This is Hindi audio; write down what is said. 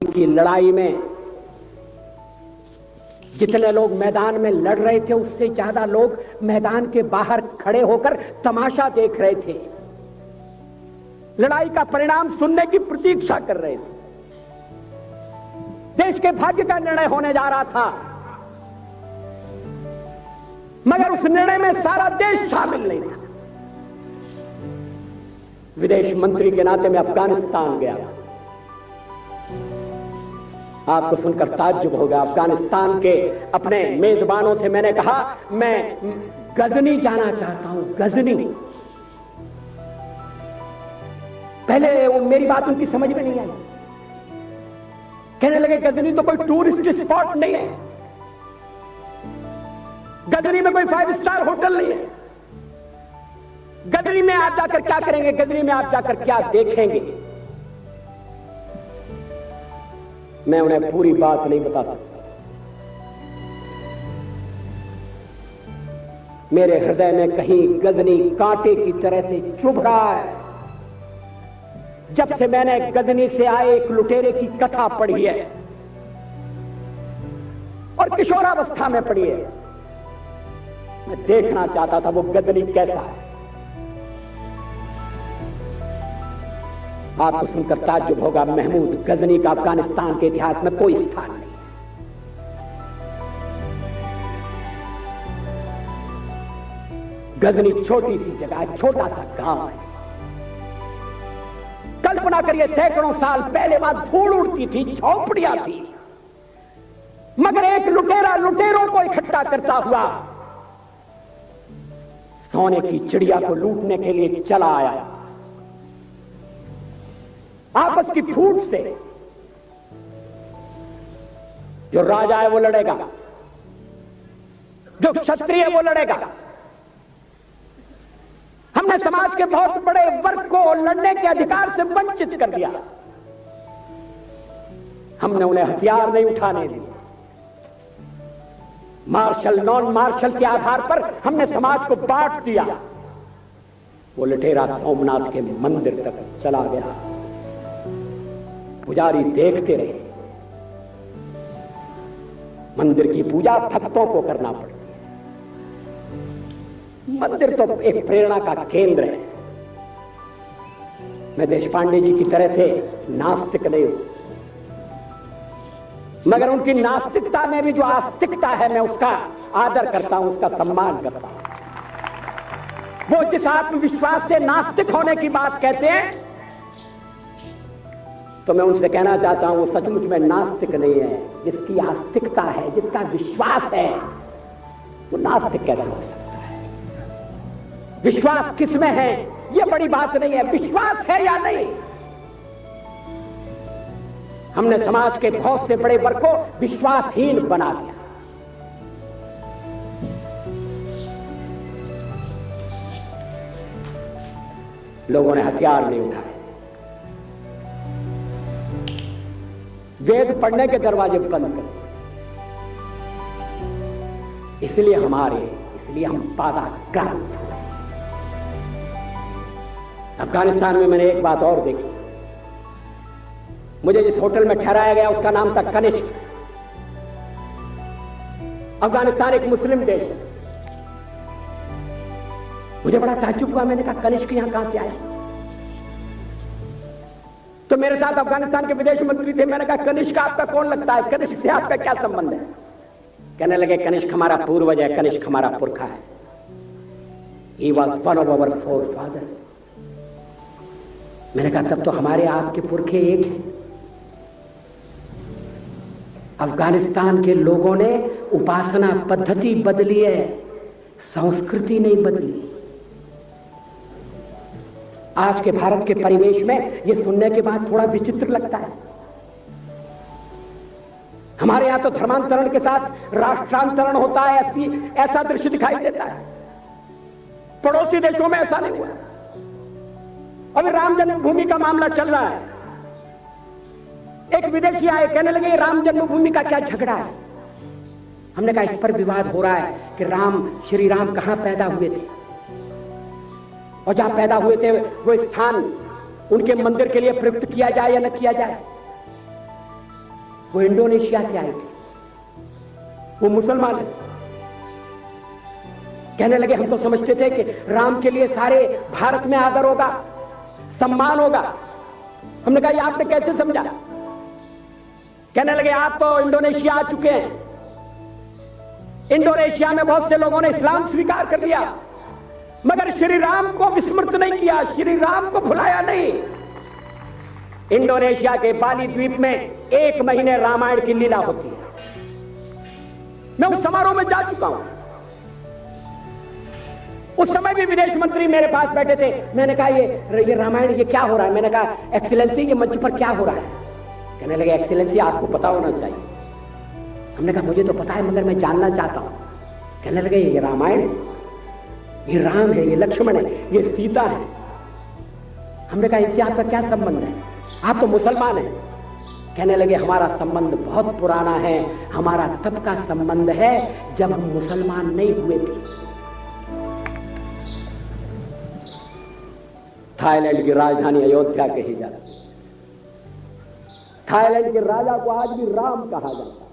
की लड़ाई में जितने लोग मैदान में लड़ रहे थे उससे ज्यादा लोग मैदान के बाहर खड़े होकर तमाशा देख रहे थे, लड़ाई का परिणाम सुनने की प्रतीक्षा कर रहे थे। देश के भाग्य का निर्णय होने जा रहा था, मगर उस निर्णय में सारा देश शामिल नहीं था। विदेश मंत्री के नाते मैं अफगानिस्तान गया। आपको सुनकर ताज्जुब होगा, अफगानिस्तान के अपने मेजबानों से मैंने कहा मैं गजनी जाना चाहता हूं, गजनी। पहले वो मेरी बात उनकी समझ में नहीं आई, कहने लगे गजनी तो कोई टूरिस्ट स्पॉट नहीं है, गजनी में कोई 5 स्टार होटल नहीं है, गजनी में आप जाकर क्या करेंगे, गजनी में आप जाकर क्या देखेंगे। मैं उन्हें पूरी बात नहीं बता सकता। मेरे हृदय में कहीं गजनी कांटे की तरह से चुभ रहा है। जब से मैंने गजनी से आए एक लुटेरे की कथा पढ़ी है और किशोरावस्था में पढ़ी है, मैं देखना चाहता था वो गजनी कैसा है। आपको सुनकर ताज्जुब होगा, महमूद गजनी का अफगानिस्तान के इतिहास में कोई स्थान नहीं। गजनी छोटी सी जगह, छोटा सा गांव है। कल्पना करिए, सैकड़ों साल पहले वहां धूल उड़ती थी, झोंपड़ियां थी, मगर एक लुटेरा लुटेरों को इकट्ठा करता हुआ सोने की चिड़िया को लूटने के लिए चला आया। आपस की फूट से जो राजा है वो लड़ेगा, जो क्षत्रिय है वो लड़ेगा। हमने समाज के बहुत बड़े वर्ग को लड़ने के अधिकार से वंचित कर दिया। हमने उन्हें हथियार नहीं उठाने दिए। मार्शल नॉन मार्शल के आधार पर हमने समाज को बांट दिया। वो लुटेरा सोमनाथ के मंदिर तक चला गया, पुजारी देखते रहे। मंदिर की पूजा भक्तों को करना पड़ती है, मंदिर तो एक प्रेरणा का केंद्र है। मैं देशपांडे जी की तरह से नास्तिक नहीं हूं, मगर उनकी नास्तिकता में भी जो आस्तिकता है मैं उसका आदर करता हूं, उसका सम्मान करता हूं। वो जिस आत्मविश्वास से नास्तिक होने की बात कहते हैं, तो मैं उनसे कहना चाहता हूं वो सचमुच में नास्तिक नहीं है। जिसकी आस्तिकता है, जिसका विश्वास है, वो नास्तिक कैसे हो सकता है। विश्वास किसमें है ये बड़ी बात नहीं है, विश्वास है या नहीं। हमने समाज के बहुत से बड़े वर्ग को विश्वासहीन बना दिया। लोगों ने हथियार नहीं उठाए, वेद पढ़ने के दरवाजे बंद कर, इसलिए हम बाधाग्रस्त हुए। अफगानिस्तान में मैंने एक बात और देखी। मुझे जिस होटल में ठहराया गया उसका नाम था कनिष्क। अफगानिस्तान एक मुस्लिम देश है। मुझे बड़ा ताज्जुब हुआ, मैंने कहा कनिष्क यहां कहां से आया। तो मेरे साथ अफगानिस्तान के विदेश मंत्री थे। मैंने कहा कनिष्क आपका कौन लगता है, कनिष्क से आपका क्या संबंध है। कहने लगे कनिष्क हमारा पूर्वज है, कनिष्क हमारा पुरखा है। He was one of our forefathers। मैंने कहा तब तो हमारे आपके पुरखे एक हैं। अफगानिस्तान के लोगों ने उपासना पद्धति बदली है, संस्कृति नहीं बदली। आज के भारत के परिवेश में यह सुनने के बाद थोड़ा विचित्र लगता है। हमारे यहां तो धर्मांतरण के साथ राष्ट्रांतरण होता है, ऐसा दृश्य दिखाई देता है। पड़ोसी देशों में ऐसा नहीं हुआ। अभी राम जन्मभूमि का मामला चल रहा है। एक विदेशी आए, कहने लगे राम जन्मभूमि का क्या झगड़ा है। हमने कहा इस पर विवाद हो रहा है कि श्री राम कहां पैदा हुए थे और जहां पैदा हुए थे वो स्थान उनके मंदिर के लिए प्रयुक्त किया जाए या न किया जाए। वो इंडोनेशिया से आए थे, वो मुसलमान है। कहने लगे हम तो समझते थे कि राम के लिए सारे भारत में आदर होगा, सम्मान होगा। हमने कहा ये आपने कैसे समझा? कहने लगे आप तो इंडोनेशिया आ चुके हैं, इंडोनेशिया में बहुत से लोगों ने इस्लाम स्वीकार कर लिया, मगर श्री राम को विस्मृत नहीं किया, श्री राम को भुलाया नहीं। इंडोनेशिया के बाली द्वीप में 1 महीने रामायण की लीला होती है। मैं उस समारोह में जा चुका हूं। उस समय भी विदेश मंत्री मेरे पास बैठे थे। मैंने कहा ये रामायण ये क्या हो रहा है? मैंने कहा एक्सीलेंसी ये मंच पर क्या हो रहा है? कहने लगे एक्सीलेंसी आपको पता होना चाहिए। हमने कहा मुझे तो पता है मगर मैं जानना चाहता हूं। कहने लगे ये रामायण, ये राम है, ये लक्ष्मण है, ये सीता है। हमने कहा इससे आपका क्या संबंध है? आप तो मुसलमान हैं। कहने लगे हमारा संबंध बहुत पुराना है, हमारा तब का संबंध है जब हम मुसलमान नहीं हुए थे। थाईलैंड की राजधानी अयोध्या कही जाती है। थाईलैंड के राजा को आज भी राम कहा जाता है।